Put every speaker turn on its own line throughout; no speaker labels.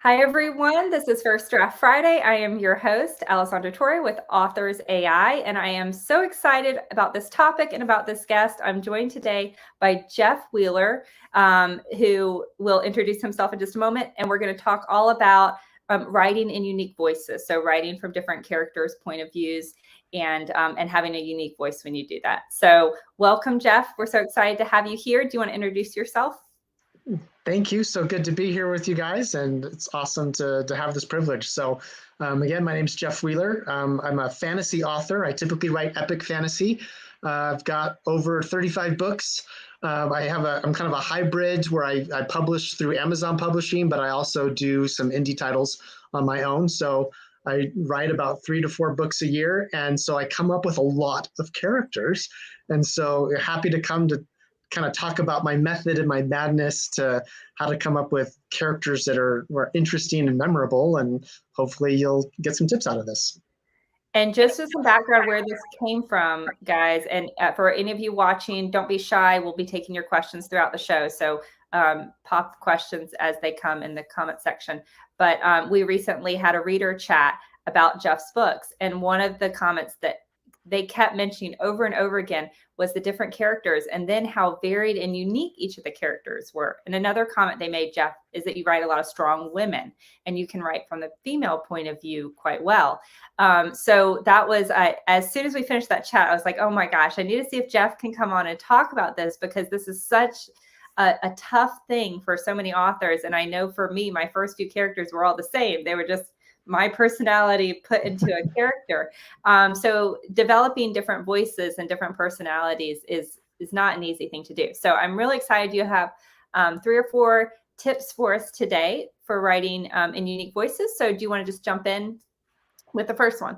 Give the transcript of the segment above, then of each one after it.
Hi, everyone. This is First Draft Friday. I am your host, Alessandra Torre with Authors AI, and I am so excited about this topic and about this guest. I'm joined today by Jeff Wheeler, who will introduce himself in just a moment, and we're going to talk all about writing in unique voices. So writing from different characters' point of views and having a unique voice when you do that. So welcome, Jeff. We're so excited to have you here. Do you want to introduce yourself?
Thank you. So good to be here with you guys, and it's awesome to have this privilege. So, again, my name's Jeff Wheeler. I'm a fantasy author. I typically write epic fantasy. I've got over 35 books. I'm kind of a hybrid where I publish through Amazon Publishing, but I also do some indie titles on my own. So I write about 3 to 4 books a year, and so I come up with a lot of characters. And so happy to come to kind of talk about my method and my madness to how to come up with characters that are interesting and memorable. And hopefully you'll get some tips out of this.
And just as some background where this came from, guys, and for any of you watching, don't be shy. We'll be taking your questions throughout the show. So pop questions as they come in the comment section. But we recently had a reader chat about Jeff's books. And one of the comments that they kept mentioning over and over again was the different characters and then how varied and unique each of the characters were. And another comment they made, Jeff, is that you write a lot of strong women and you can write from the female point of view quite well. So that was, as soon as we finished that chat, I was like, oh my gosh, I need to see if Jeff can come on and talk about this because this is such a tough thing for so many authors. And I know for me, my first few characters were all the same. They were just my personality put into a character. So developing different voices and different personalities is not an easy thing to do. So I'm really excited you have 3 or 4 tips for us today for writing in unique voices. So do you want to just jump in with the first one?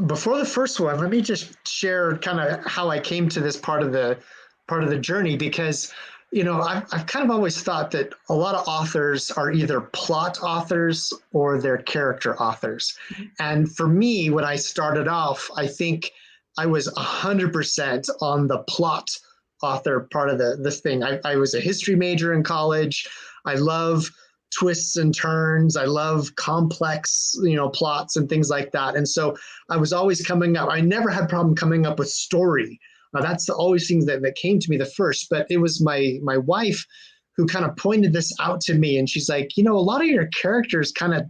Before the first one, let me just share kind of how I came to this part of the journey, because I've kind of always thought that a lot of authors are either plot authors or they're character authors. And for me, when I started off, I think I was 100% on the plot author part of this thing. I was a history major in college. I love twists and turns. I love complex, plots and things like that. And so I was always coming up. I never had a problem coming up with story. That's always things that came to me the first, but it was my wife who kind of pointed this out to me. And she's like, a lot of your characters kind of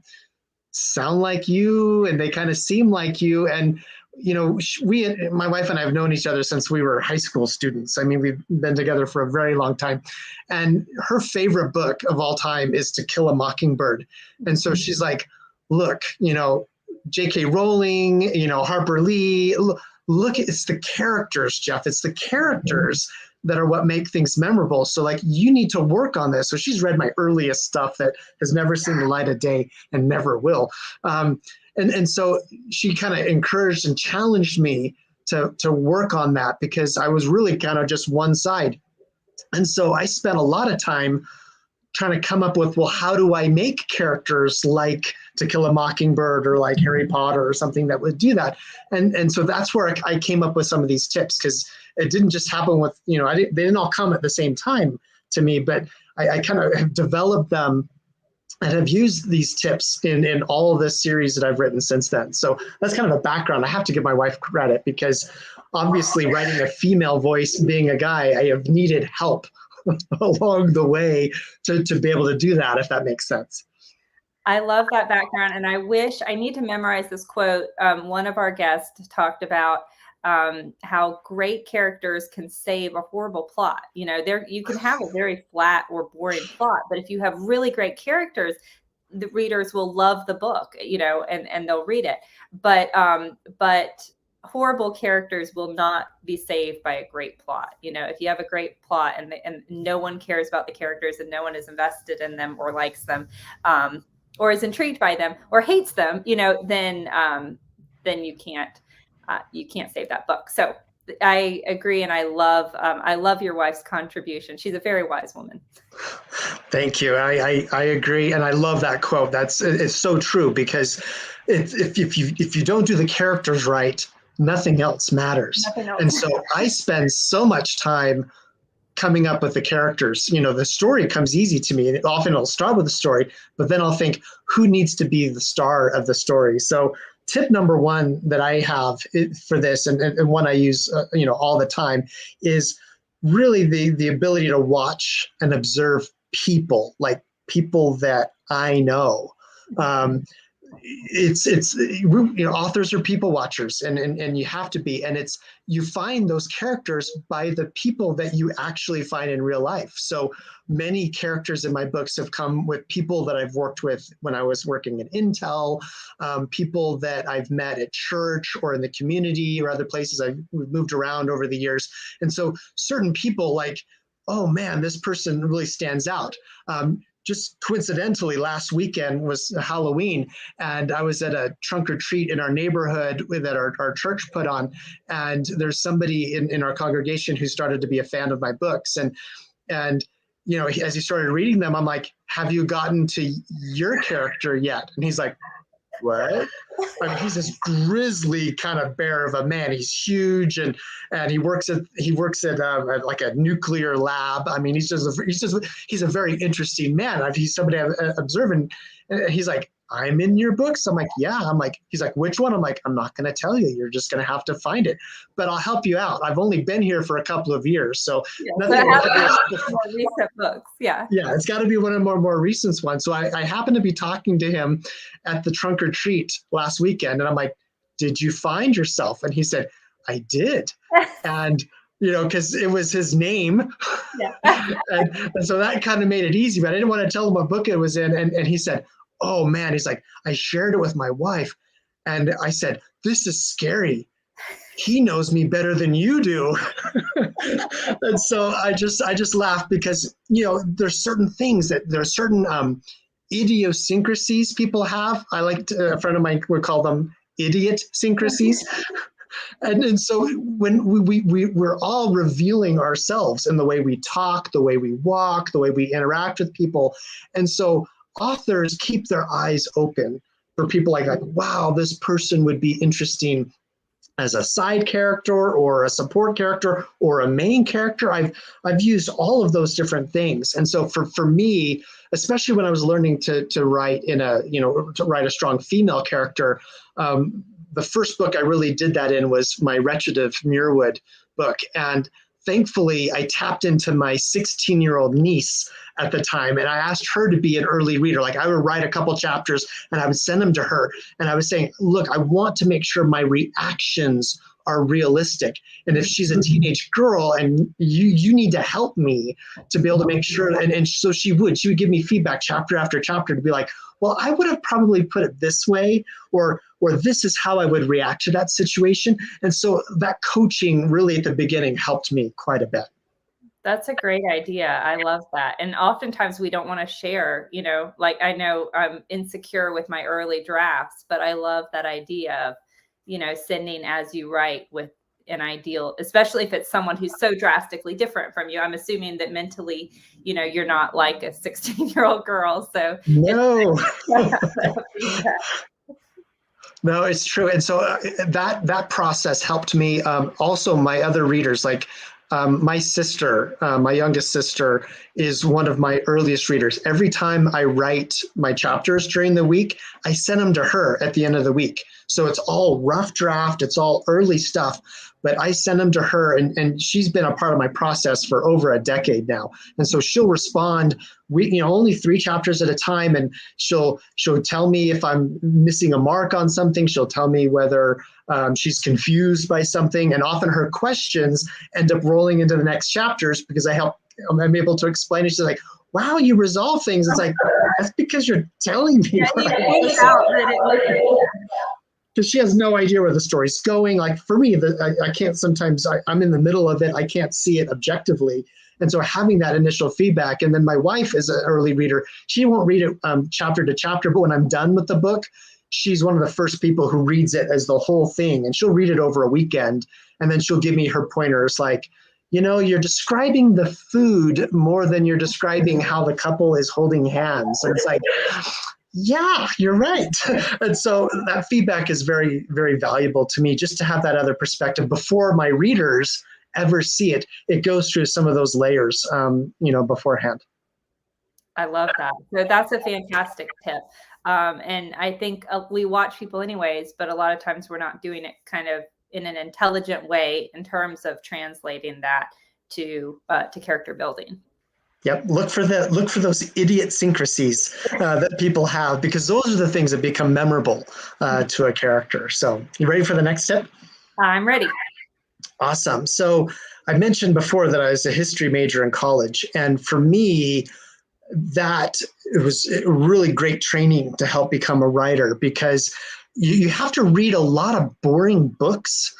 sound like you and they kind of seem like you. And, my wife and I have known each other since we were high school students. I mean, we've been together for a very long time. And her favorite book of all time is To Kill a Mockingbird. And so she's like, look, J.K. Rowling, Harper Lee, look, it's the characters, Jeff. It's the characters that are what make things memorable. So you need to work on this. So she's read my earliest stuff that has never seen the light of day and never will. And so she kind of encouraged and challenged me to work on that because I was really kind of just one side. And so I spent a lot of time trying to come up with, well, how do I make characters like To Kill a Mockingbird or like Harry Potter or something that would do that? And so that's where I came up with some of these tips, because it didn't just happen with, they didn't all come at the same time to me, but I kind of have developed them and have used these tips in all of this series that I've written since then. So that's kind of a background. I have to give my wife credit because obviously writing a female voice, being a guy, I have needed help along the way to be able to do that, if that makes sense.
I love that background. And I need to memorize this quote. One of our guests talked about how great characters can save a horrible plot. You can have a very flat or boring plot, but if you have really great characters, the readers will love the book, and they'll read it. But horrible characters will not be saved by a great plot. If you have a great plot and no one cares about the characters and no one is invested in them or likes them, or is intrigued by them or hates them, then you can't save that book. So I agree. And I love your wife's contribution. She's a very wise woman.
Thank you. I agree. And I love that quote. It's so true, because if you don't do the characters right, nothing else matters.
Nothing else.
And so I spend so much time coming up with the characters. The story comes easy to me. And often I'll start with the story, but then I'll think, who needs to be the star of the story? So tip number one that I have for this, and one I use, all the time, is really the ability to watch and observe people, like people that I know. Authors are people watchers, and you have to be, and you find those characters by the people that you actually find in real life. So many characters in my books have come with people that I've worked with when I was working at Intel, people that I've met at church or in the community or other places. We've moved around over the years, and so certain people, like, oh man, this person really stands out. Just coincidentally, last weekend was Halloween, and I was at a trunk or treat in our neighborhood that our church put on. And there's somebody in our congregation who started to be a fan of my books. And as he started reading them, I'm like, have you gotten to your character yet? And he's like, what? I mean, he's this grizzly kind of bear of a man. He's huge, and he works at like a nuclear lab. I mean, he's a very interesting man. He's somebody I'm observing. And he's like, I'm in your books. I'm like, yeah. He's like, which one? I'm like, I'm not going to tell you. You're just going to have to find it, but I'll help you out. I've only been here for a couple of years, so
nothing more recent books. Yeah,
it's got to be one of the more recent ones. So I happened to be talking to him at the trunk or treat last weekend, and I'm like, did you find yourself? And he said, I did. And because it was his name. Yeah. and so that kind of made it easy, but I didn't want to tell him what book it was in. And he said, oh man, he's like, I shared it with my wife, and I said, this is scary. He knows me better than you do. And so I just laughed because, there's certain things there's certain idiosyncrasies people have. A friend of mine would call them idiot-syncrasies. And so when we're all revealing ourselves in the way we talk, the way we walk, the way we interact with people. And so authors keep their eyes open for people like, wow, this person would be interesting as a side character or a support character or a main character. I've used all of those different things. And so for me, especially when I was learning to write to write a strong female character, the first book I really did that in was my Wretched of Muirwood book. And thankfully, I tapped into my 16-year-old niece at the time, and I asked her to be an early reader. Like, I would write a couple chapters, and I would send them to her. And I was saying, look, I want to make sure my reactions are realistic. And if she's a teenage girl and you need to help me to be able to make sure. And so she would give me feedback chapter after chapter to be like, well, I would have probably put it this way, or this is how I would react to that situation. And so that coaching really at the beginning helped me quite a bit.
That's a great idea. I love that. And oftentimes we don't want to share, like, I know I'm insecure with my early drafts, but I love that idea of, sending as you write with an ideal, especially if it's someone who's so drastically different from you. I'm assuming that mentally, you're not like a 16-year-old girl. So
no. No, it's true. And so that process helped me. Also, my other readers, like my sister, my youngest sister, is one of my earliest readers. Every time I write my chapters during the week, I send them to her at the end of the week. So it's all rough draft, it's all early stuff, but I send them to her, and she's been a part of my process for over a decade now. And so she'll respond, only 3 chapters at a time, and she'll tell me if I'm missing a mark on something. She'll tell me whether she's confused by something, and often her questions end up rolling into the next chapters because I'm able to explain it. She's like, wow, you resolve things. It's like, that's because you're telling me. Because she has no idea where the story's going. Like, for me, I can't sometimes, I'm in the middle of it. I can't see it objectively. And so having that initial feedback, and then my wife is an early reader. She won't read it chapter to chapter, but when I'm done with the book, she's one of the first people who reads it as the whole thing. And she'll read it over a weekend, and then she'll give me her pointers like, you're describing the food more than you're describing how the couple is holding hands. And it's like, yeah, you're right. And so that feedback is very, very valuable to me, just to have that other perspective before my readers ever see it, it goes through some of those layers, beforehand.
I love that. So that's a fantastic tip. And I think we watch people anyways, but a lot of times we're not doing it kind of in an intelligent way in terms of translating that to character building.
Yep. Look for those idiosyncrasies that people have, because those are the things that become memorable to a character. So, you ready for the next tip?
I'm ready.
Awesome. So, I mentioned before that I was a history major in college, and for me, that it was really great training to help become a writer, because you have to read a lot of boring books,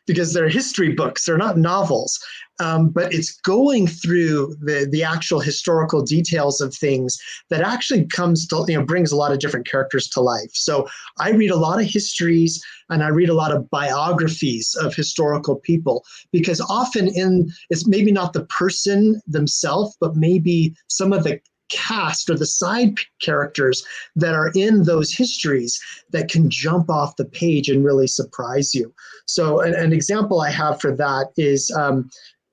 because they're history books, they're not novels. But it's going through the actual historical details of things that actually brings a lot of different characters to life. So I read a lot of histories, and I read a lot of biographies of historical people, because often it's maybe not the person themselves, but maybe some of the cast or the side characters that are in those histories that can jump off the page and really surprise you. So an example I have for that is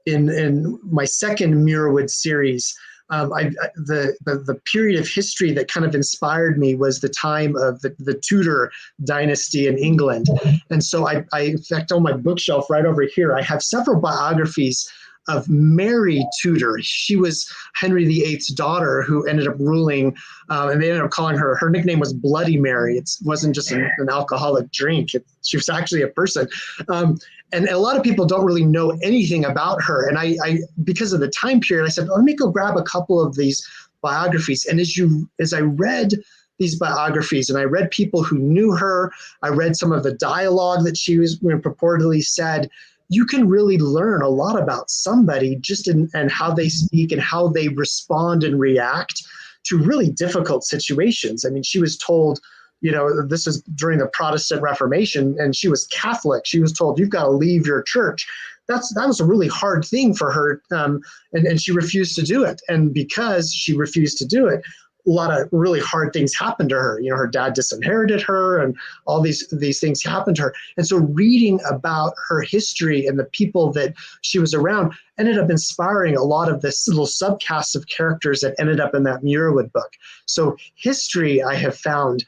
in my second Muirwood series. The period of history that kind of inspired me was the time of the Tudor dynasty in England. And so I in fact, on my bookshelf right over here, I have several biographies of Mary Tudor. She was Henry VIII's daughter who ended up ruling, and they ended up calling her nickname was Bloody Mary. It wasn't just an alcoholic drink. She was actually a person. And a lot of people don't really know anything about her. And I because of the time period, I said, let me go grab a couple of these biographies. And as I read these biographies, and I read people who knew her, I read some of the dialogue that she was purportedly said, you can really learn a lot about somebody just in how they speak and how they respond and react to really difficult situations. I mean, she was told, this is during the Protestant Reformation, and she was Catholic. She was told, you've got to leave your church. That was a really hard thing for her, and she refused to do it. And because she refused to do it, a lot of really hard things happened to her. Her dad disinherited her, and all these things happened to her. And so reading about her history and the people that she was around ended up inspiring a lot of this little subcast of characters that ended up in that Muirwood book. So history, I have found,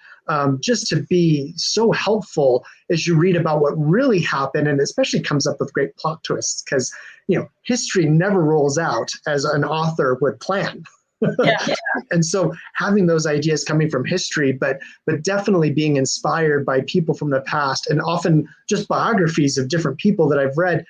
just to be so helpful as you read about what really happened, and especially comes up with great plot twists, because history never rolls out as an author would plan. Yeah. And so having those ideas coming from history, but definitely being inspired by people from the past, and often just biographies of different people that I've read,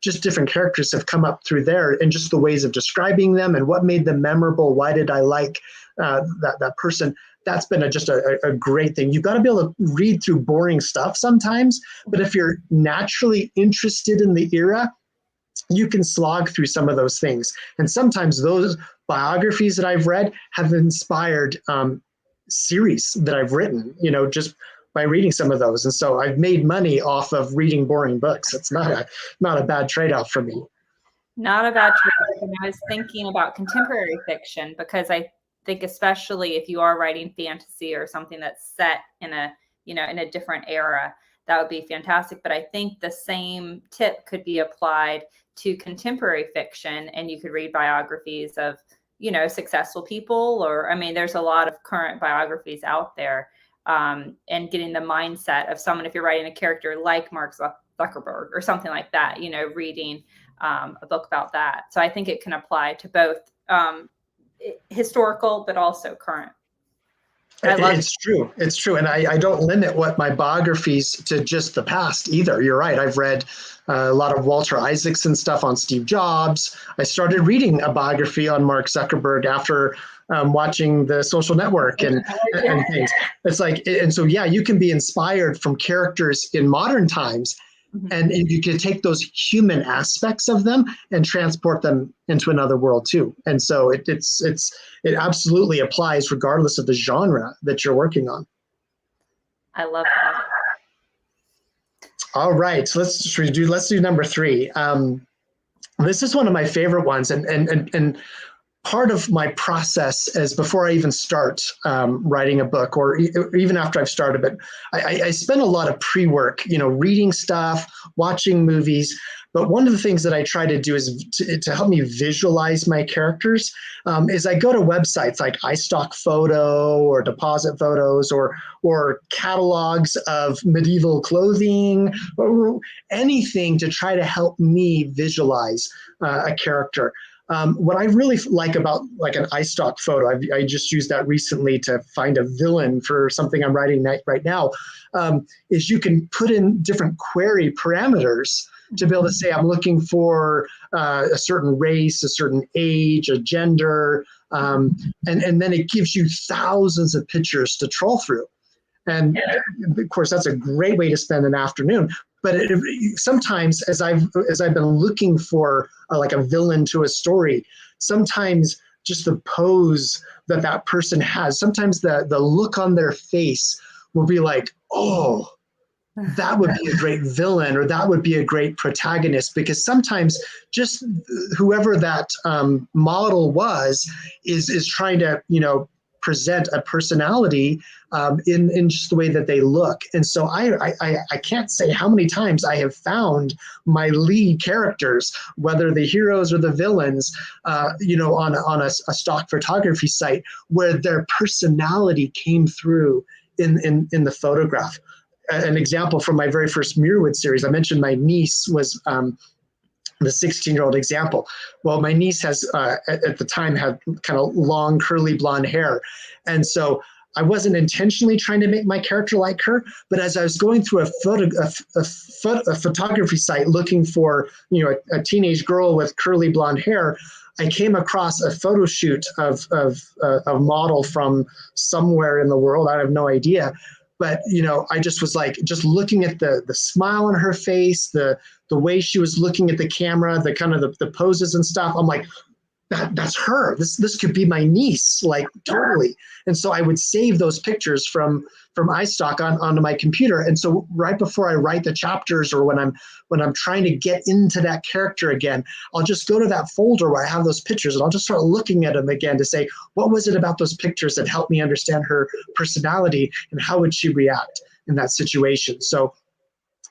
just different characters have come up through there, and just the ways of describing them and what made them memorable. Why did I like that person? That's been just a great thing. You've got to be able to read through boring stuff sometimes, but if you're naturally interested in the era, you can slog through some of those things. And sometimes those biographies that I've read have inspired series that I've written, just by reading some of those. And so I've made money off of reading boring books. It's not a bad trade-off for me.
Not a bad trade-off. And I was thinking about contemporary fiction, because I think especially if you are writing fantasy or something that's set in a different era, that would be fantastic. But I think the same tip could be applied to contemporary fiction, and you could read biographies of, successful people, or, there's a lot of current biographies out there, and getting the mindset of someone, if you're writing a character like Mark Zuckerberg or something like that, reading a book about that. So I think it can apply to both historical, but also current.
It's true. It's true. And I don't limit what my biographies to just the past either. You're right. I've read a lot of Walter Isaacson stuff on Steve Jobs. I started reading a biography on Mark Zuckerberg after watching The Social Network and things. It's like, and so, yeah, you can be inspired from characters in modern times, and you can take those human aspects of them and transport them into another world too. And so it absolutely applies regardless of the genre that you're working on.
I love that.
All right, so let's do number 3. This is one of my favorite ones, and part of my process is before I even start writing a book, or even after I've started, but I spend a lot of pre-work, reading stuff, watching movies. But one of the things that I try to do is to help me visualize my characters is I go to websites like iStock Photo or Deposit Photos or catalogs of medieval clothing or anything to try to help me visualize a character. What I really like about like an iStock photo, I just used that recently to find a villain for something I'm writing right now, is you can put in different query parameters to be able to say, I'm looking for a certain race, a certain age, a gender, and then it gives you thousands of pictures to troll through. And of course, that's a great way to spend an afternoon. But sometimes, as I've been looking for like a villain to a story, sometimes just the pose that person has, sometimes the look on their face will be like, oh, that would be a great villain, or that would be a great protagonist, because sometimes just whoever that model was is trying to present a personality in just the way that they look. And so I can't say how many times I have found my lead characters, whether the heroes or the villains, on a stock photography site, where their personality came through in the photograph. An example from my very first Muirwood series, I mentioned my niece was the 16-year-old example. Well, my niece has, at the time, had kind of long, curly blonde hair. And so I wasn't intentionally trying to make my character like her, but as I was going through a photography site looking for, a teenage girl with curly blonde hair, I came across a photo shoot of a model from somewhere in the world. I have no idea. But, I just was like, just looking at the smile on her face, the way she was looking at the camera, the kind of the poses and stuff. I'm like, that's her. This could be my niece, like totally. And so I would save those pictures from iStock onto my computer. And so right before I write the chapters, or when I'm trying to get into that character again, I'll just go to that folder where I have those pictures, and I'll just start looking at them again to say, what was it about those pictures that helped me understand her personality, and how would she react in that situation? So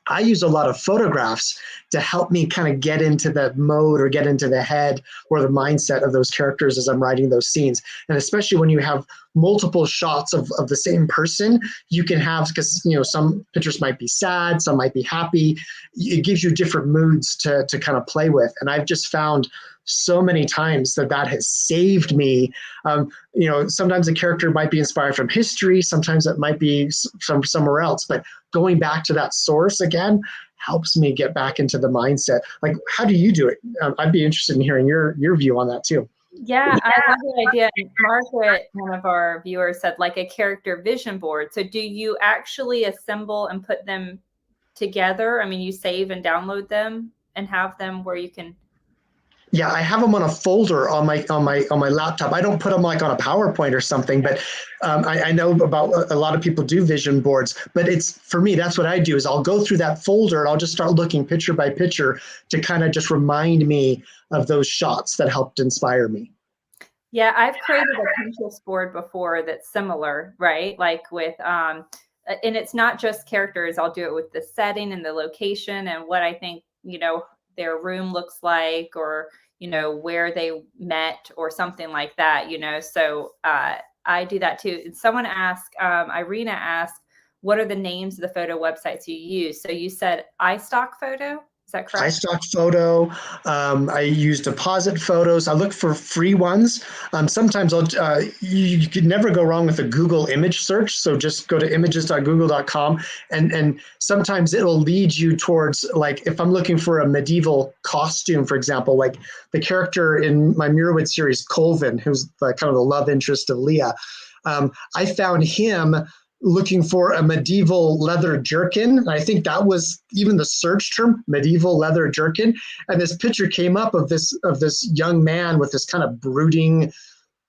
I use a lot of photographs to help me kind of get into the mode, or get into the head or the mindset of those characters as I'm writing those scenes. And especially when you have multiple shots of the same person, you can have, because some pictures might be sad, some might be happy. It gives you different moods to kind of play with. And I've just found so many times that has saved me. Sometimes a character might be inspired from history, sometimes it might be from somewhere else, but going back to that source again helps me get back into the mindset. Like, how do you do it? I'd be interested in hearing your view on that too.
Yeah, I love the idea. Margaret, one of our viewers, said like a character vision board. So do you actually assemble and put them together? I mean, you save and download them and have them where you can.
Yeah, I have them on a folder on my laptop. I don't put them like on a PowerPoint or something, but I know about a lot of people do vision boards. But it's, for me, that's what I do, is I'll go through that folder and I'll just start looking picture by picture to kind of just remind me of those shots that helped inspire me.
Yeah, I've created a Pinterest board before that's similar, right? Like with and it's not just characters. I'll do it with the setting and the location and what I think, their room looks like, or where they met, or something like that. So I do that too. And someone asked, Irina asked, what are the names of the photo websites you use? So you said iStock Photo. Is that correct?
iStock Photo. I use Deposit Photos. I look for free ones. Sometimes you could never go wrong with a Google image search. So just go to images.google.com, and sometimes it'll lead you towards, like, if I'm looking for a medieval costume, for example, like the character in my Muirwood series, Colvin, who's kind of the love interest of Leah. I found him looking for a medieval leather jerkin. I think that was even the search term, medieval leather jerkin. And this picture came up of this young man with this kind of brooding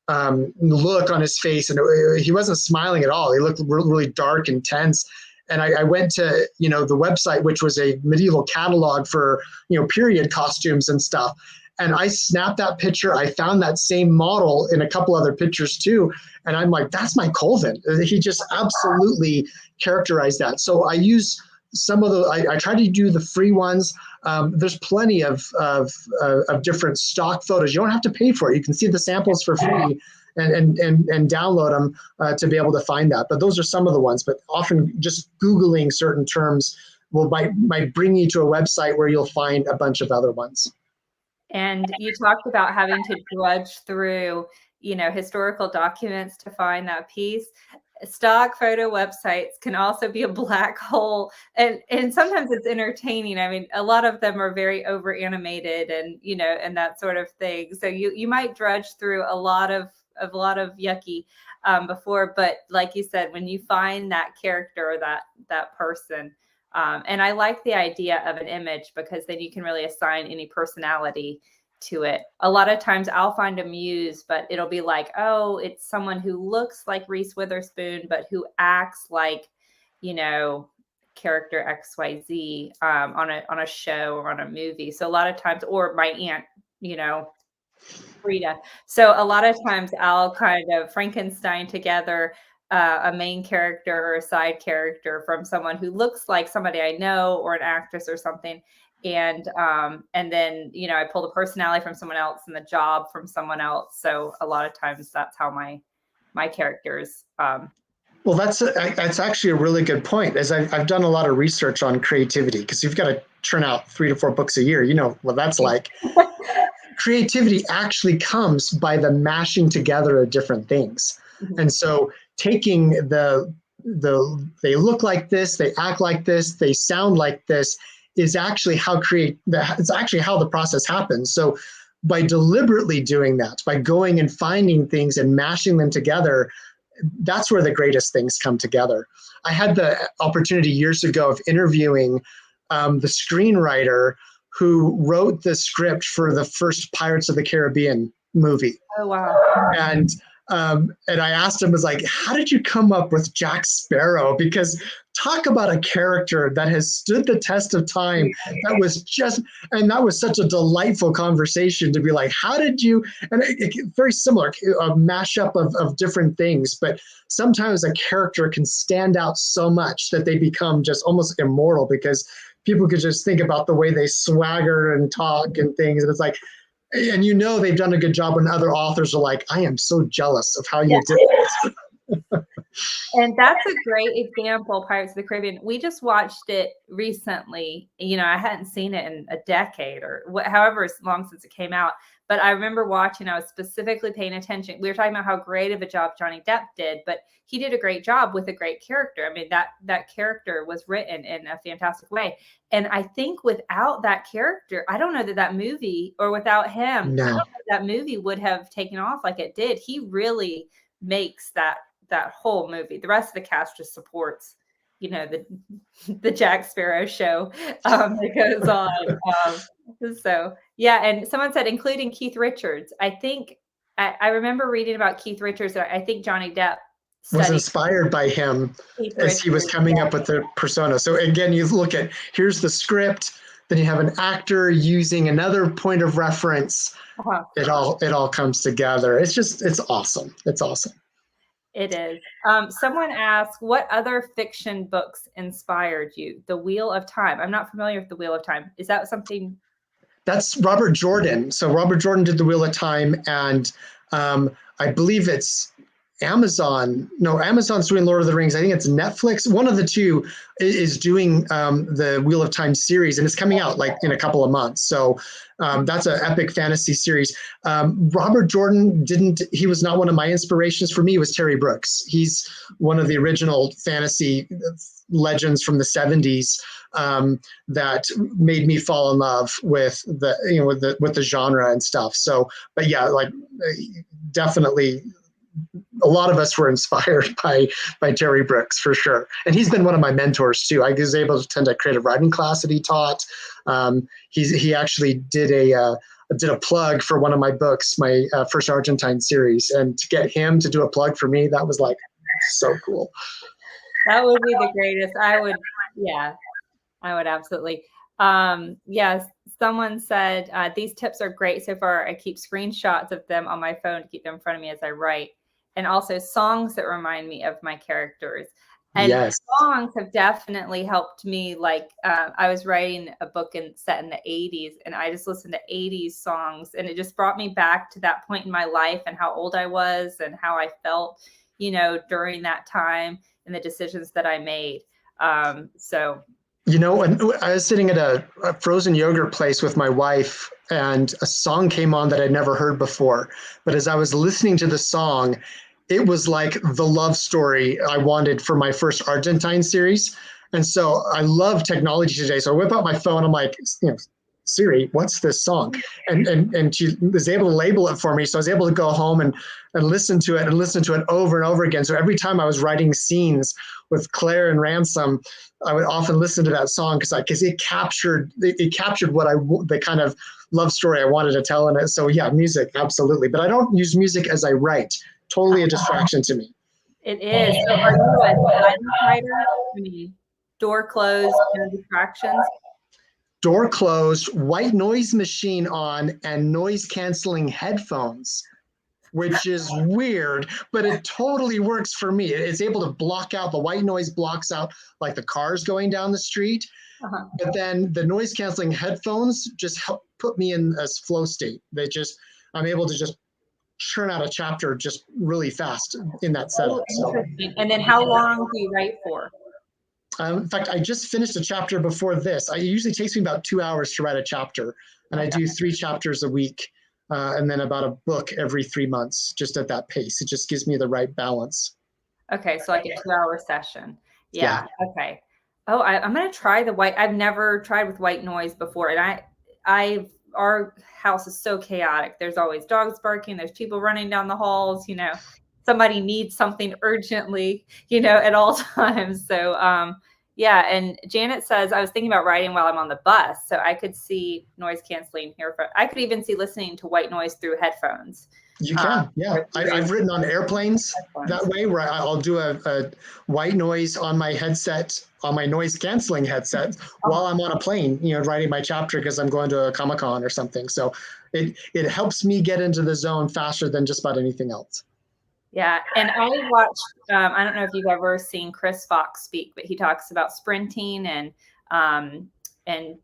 look on his face. And he wasn't smiling at all. He looked really dark and tense. And I went to, the website, which was a medieval catalog for, period costumes and stuff. And I snapped that picture. I found that same model in a couple other pictures too. And I'm like, that's my Colvin. He just absolutely characterized that. So I use some of the, I try to do the free ones. There's plenty of different stock photos. You don't have to pay for it. You can see the samples for free and download them to be able to find that. But those are some of the ones. But often just Googling certain terms might bring you to a website where you'll find a bunch of other ones.
And you talked about having to drudge through, historical documents to find that piece. Stock photo websites can also be a black hole, and sometimes it's entertaining. I mean, a lot of them are very over animated and and that sort of thing. So you might drudge through a lot of yucky before, but like you said, when you find that character or that person, and I like the idea of an image because then you can really assign any personality to it. A lot of times I'll find a muse, but it'll be like, oh, it's someone who looks like Reese Witherspoon, but who acts like, character XYZ on a show or on a movie. So a lot of times, or my aunt, Frida. So a lot of times I'll kind of Frankenstein together a main character or a side character from someone who looks like somebody I know or an actress or something. And then, I pull the personality from someone else and the job from someone else. So a lot of times that's how my characters.
Well, that's actually a really good point. As I've done a lot of research on creativity, because you've got to churn out 3 to 4 books a year. You know what that's like. Creativity actually comes by the mashing together of different things. Mm-hmm. And so taking they look like this, they act like this, they sound like this is actually it's actually how the process happens. So by deliberately doing that, by going and finding things and mashing them together, that's where the greatest things come together. I had the opportunity years ago of interviewing the screenwriter who wrote the script for the first Pirates of the Caribbean movie.
Oh, wow.
And I asked him, how did you come up with Jack Sparrow? Because talk about a character that has stood the test of time. That was such a delightful conversation to be like, how did you, and very similar, a mashup of different things, but sometimes a character can stand out so much that they become just almost immortal because people could just think about the way they swagger and talk and things. And it's like, and they've done a good job when other authors are like, I am so jealous of how you did this.
And that's a great example, Pirates of the Caribbean. We just watched it recently. I hadn't seen it in a decade or however long since it came out. But I remember watching, I was specifically paying attention. We were talking about how great of a job Johnny Depp did, but he did a great job with a great character. I mean, that character was written in a fantastic way. And I think without that character, I don't know that movie, or without him,
no.
I don't know that movie would have taken off like it did. He really makes that whole movie. The rest of the cast just supports, the Jack Sparrow show that goes on. So yeah, and someone said including Keith Richards. I think I remember reading about Keith Richards. I think Johnny Depp
was inspired by him as he was coming up with the persona. So again, you look at, here's the script, then you have an actor using another point of reference. Uh-huh. It all comes together. It's awesome. It's awesome.
It is. Someone asked, what other fiction books inspired you? The Wheel of Time. I'm not familiar with The Wheel of Time. Is that something?
That's Robert Jordan. So Robert Jordan did The Wheel of Time, and I believe it's Amazon. No, Amazon's doing Lord of the Rings. I think it's Netflix. One of the two is doing the Wheel of Time series, and it's coming out like in a couple of months. So that's an epic fantasy series. Robert Jordan he was not one of my inspirations. For me, it was Terry Brooks. He's one of the original fantasy legends from the 70s that made me fall in love with the genre and stuff. So, but yeah, like definitely a lot of us were inspired by Terry Brooks for sure. And he's been one of my mentors too. I was able to attend a creative writing class that he taught. He actually did a plug for one of my books, my First Argentine series. And to get him to do a plug for me, that was like so cool.
That would be the greatest. I would absolutely. Yes. someone said, these tips are great so far. I keep screenshots of them on my phone to keep them in front of me as I write. And also songs that remind me of my characters. And
Yes.
songs have definitely helped me. Like I was writing a book set in the 80s, and I just listened to 80s songs, and it just brought me back to that point in my life and how old I was and how I felt, during that time and the decisions that I made. So
And I was sitting at a frozen yogurt place with my wife, and a song came on that I'd never heard before. But as I was listening to the song, it was like the love story I wanted for my first Argentine series. And so I love technology today. So I whip out my phone. I'm like, Siri, what's this song? And she was able to label it for me. So I was able to go home and listen to it over and over again. So every time I was writing scenes with Claire and Ransom, I would often listen to that song because it captured the kind of love story I wanted to tell in it. So yeah, music, absolutely. But I don't use music as I write. Totally a distraction to me.
It is. So are you a silent writer? I mean, door closed, no distractions?
Door closed, white noise machine on, and noise canceling headphones, which is weird, but it totally works for me. It's able to block out the white noise, blocks out like the cars going down the street. But then the noise canceling headphones just help put me in a flow state. I'm able to just churn out a chapter just really fast in that setup.
Interesting. And then how long do you write for?
In fact, I just finished a chapter before this. It usually takes me about 2 hours to write a chapter, and I do 3 chapters a week, and then about a book every 3 months, just at that pace. It just gives me the right balance.
Okay, so like a 2-hour session. Yeah. Okay. Oh, I'm gonna try the white. I've never tried with white noise before, and our house is so chaotic. There's always dogs barking. There's people running down the halls. Somebody needs something urgently. At all times. So, yeah. And Janet says, I was thinking about writing while I'm on the bus, so I could see noise canceling here. I could even see listening to white noise through headphones.
You can, yeah. I've written on airplanes that way, where I'll do a white noise on my headset, on my noise canceling headset, while I'm on a plane, writing my chapter because I'm going to a Comic-Con or something. So it helps me get into the zone faster than just about anything else.
Yeah, and I watched. I don't know if you've ever seen Chris Fox speak, but he talks about sprinting and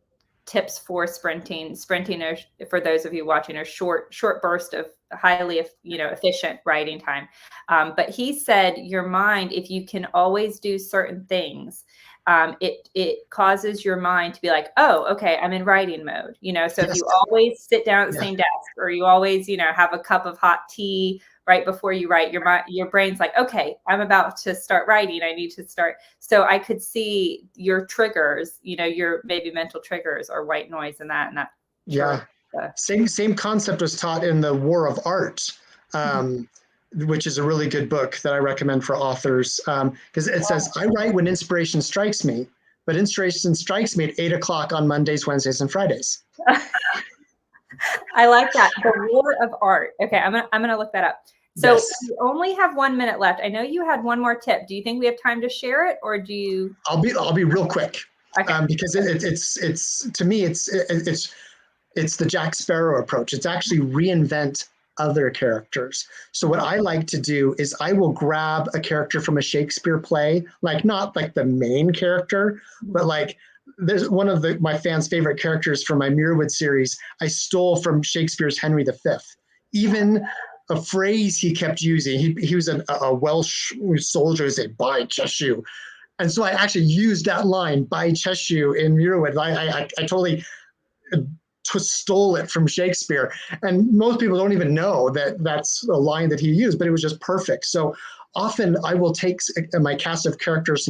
tips for sprinting. Sprinting, for those of you watching, are short burst of highly efficient writing time. But he said your mind, if you can always do certain things, it causes your mind to be like, oh, okay, I'm in writing mode. So if you always sit down at the same desk, or you always have a cup of hot tea right before you write, your brain's like, okay, I'm about to start writing. I need to start. So I could see your triggers, your maybe mental triggers or white noise and that.
Yeah. Same concept was taught in The War of Art, which is a really good book that I recommend for authors. Because it says, I write when inspiration strikes me, but inspiration strikes me at 8:00 on Mondays, Wednesdays, and Fridays.
I like that. The War of Art. Okay, I'm gonna look that up. So we only have 1 minute left. I know you had one more tip. Do you think we have time to share it, or do you?
I'll be real quick.
Okay.
Because it's to me it's the Jack Sparrow approach. It's actually reinvent other characters. So what I like to do is I will grab a character from a Shakespeare play, like not like the main character, but like there's one of my fans' favorite characters from my Muirwood series. I stole from Shakespeare's Henry V. Even a phrase he kept using. He was a Welsh soldier who said, "By Cheshire." And so I actually used that line, "By Cheshire," in Muirwood. I totally stole it from Shakespeare. And most people don't even know that that's a line that he used, but it was just perfect. So often I will take my cast of characters,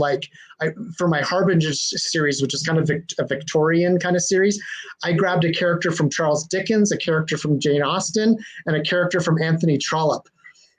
for my Harbinger series, which is kind of a Victorian kind of series, I grabbed a character from Charles Dickens, a character from Jane Austen, and a character from Anthony Trollope.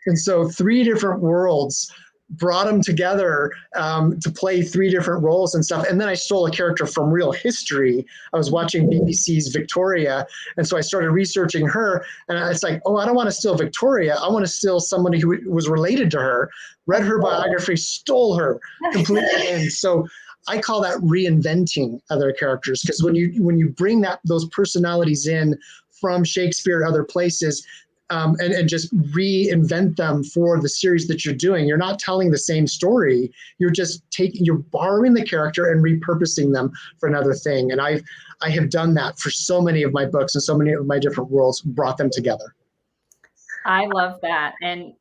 And so 3 different worlds, brought them together to play 3 different roles and stuff. And then I stole a character from real history. I was watching BBC's Victoria, and so I started researching her. And it's like, oh, I don't want to steal Victoria. I want to steal somebody who was related to her, read her biography, stole her completely in. So I call that reinventing other characters, because when you bring those personalities in from Shakespeare, other places, and just reinvent them for the series that you're doing. You're not telling the same story. You're borrowing the character and repurposing them for another thing. And I have done that for so many of my books and so many of my different worlds, brought them together.
I love that. And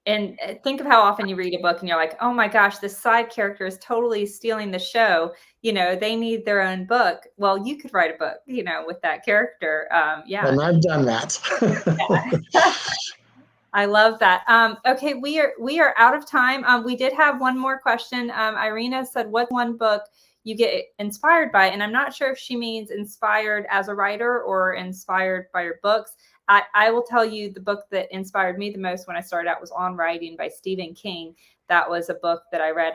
think of how often you read a book and you're like, oh my gosh, this side character is totally stealing the show. They need their own book. Well, you could write a book, with that character. Yeah.
And I've done that.
I love that. Okay, we are out of time. We did have one more question. Irina said, "What's one book you get inspired by?" And I'm not sure if she means inspired as a writer or inspired by your books. I will tell you the book that inspired me the most when I started out was On Writing by Stephen King. That was a book that I read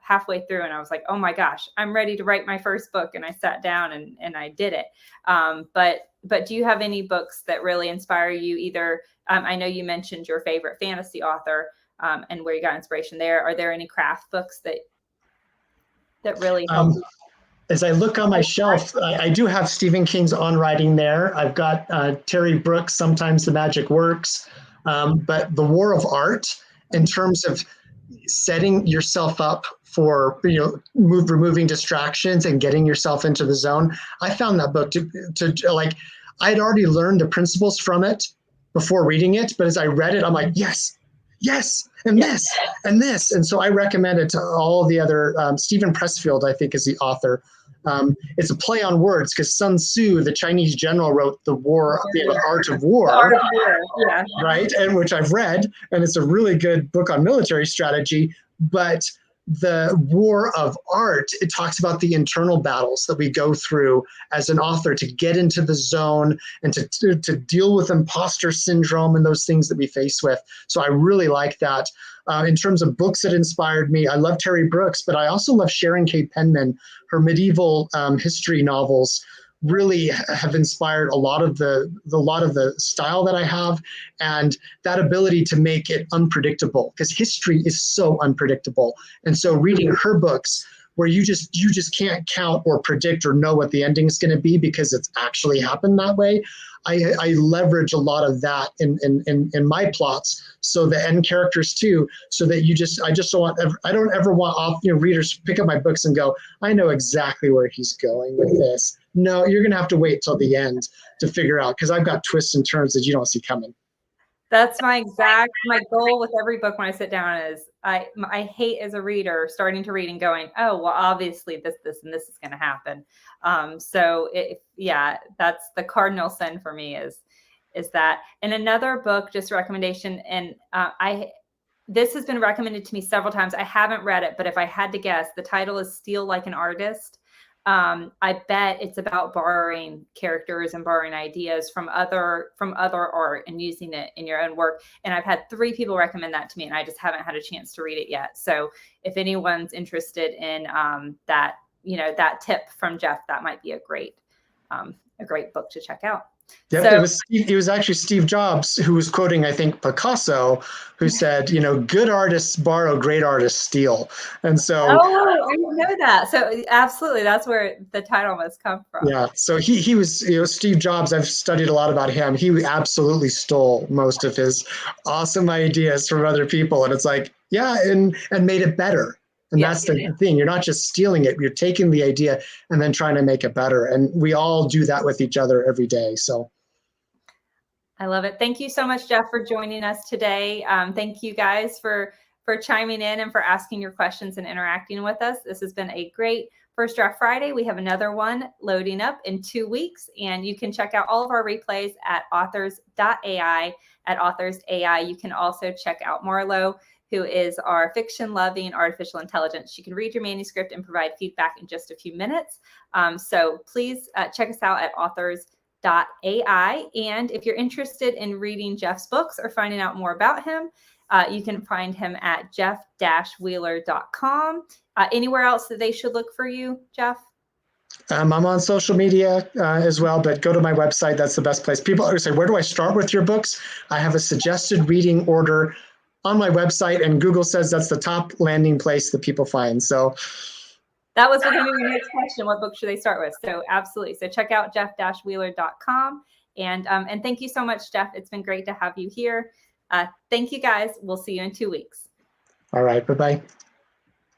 halfway through, and I was like, "Oh my gosh, I'm ready to write my first book." And I sat down and I did it. But do you have any books that really inspire you? Either I know you mentioned your favorite fantasy author and where you got inspiration there. Are there any craft books that really help you?
As I look on my shelf, I do have Stephen King's On Writing there. I've got Terry Brooks' Sometimes the Magic Works. But The War of Art, in terms of setting yourself up for removing distractions and getting yourself into the zone, I found that book to like, I'd already learned the principles from it before reading it, but as I read it, I'm like, yes, and this, and this. And so I recommend it to all the other, Stephen Pressfield, I think, is the author. It's a play on words, because Sun Tzu, the Chinese general, wrote The Art of War,
Yeah.
right? And which I've read, and it's a really good book on military strategy. But the War of Art, it talks about the internal battles that we go through as an author to get into the zone and to deal with imposter syndrome and those things that we face with. So I really like that. In terms of books that inspired me, I love Terry Brooks, but I also love Sharon K. Penman. Her medieval history novels really have inspired a lot of the style that I have, and that ability to make it unpredictable, because history is so unpredictable. And so reading her books, where you just can't count or predict or know what the ending is going to be because it's actually happened that way. I leverage a lot of that in my plots, so the end characters too, so that I don't ever want readers to pick up my books and go, I know exactly where he's going with this. No, you're going to have to wait till the end to figure out, because I've got twists and turns that you don't see coming.
That's my goal with every book when I sit down is I hate as a reader starting to read and going, oh, well, obviously this, and this is going to happen. So that's the cardinal sin for me is that. And another book, just recommendation. And this has been recommended to me several times. I haven't read it, but if I had to guess, the title is Steal Like an Artist. I bet it's about borrowing characters and borrowing ideas from other art and using it in your own work. And I've had 3 people recommend that to me, and I just haven't had a chance to read it yet. So if anyone's interested in that tip from Jeff, that might be a great book to check out.
Yeah,
so,
it was actually Steve Jobs who was quoting, I think, Picasso, who said, good artists borrow, great artists steal. And so,
I didn't know that. So absolutely, that's where the title must come from.
Yeah. So he was, Steve Jobs, I've studied a lot about him. He absolutely stole most of his awesome ideas from other people. And it's like, and made it better. And that's the thing. You're not just stealing it. You're taking the idea and then trying to make it better. And we all do that with each other every day. So
I love it. Thank you so much, Jeff, for joining us today. Thank you guys for chiming in and for asking your questions and interacting with us. This has been a great First Draft Friday. We have another one loading up in 2 weeks, and you can check out all of our replays at authors.ai. At authors.ai, you can also check out Marlo, who is our fiction-loving artificial intelligence. She can read your manuscript and provide feedback in just a few minutes. So please check us out at authors.ai. And if you're interested in reading Jeff's books or finding out more about him, you can find him at jeff-wheeler.com. Anywhere else that they should look for you, Jeff?
I'm on social media as well, but go to my website. That's the best place. People always say, where do I start with your books? I have a suggested reading order on my website, and Google says that's the top landing place that people find. So
That was going to be my next question. What book should they start with? So absolutely. So check out jeff-wheeler.com. And thank you so much, Jeff. It's been great to have you here. Thank you, guys. We'll see you in 2 weeks.
All right. Bye-bye.